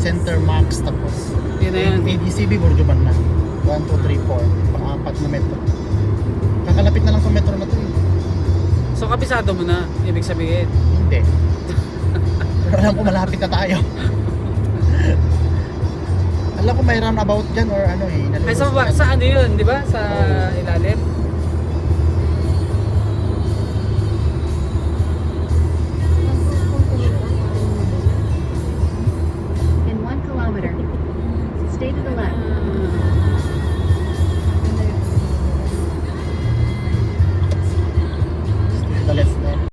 Center Max, tapos Yun na yun. ADCB Burjuman na. 1, 2, 3, 4. Pang-apat na metro. Kakalapit na lang sa metro na to eh. So kabisado mo na, ibig sabihin. Hindi. Pero alam ko malapit na tayo. Alam ko may roundabout dyan or ano eh. Ay sa ano yun, di ba? Sa ilalim. In 1 kilometer, stay to the left.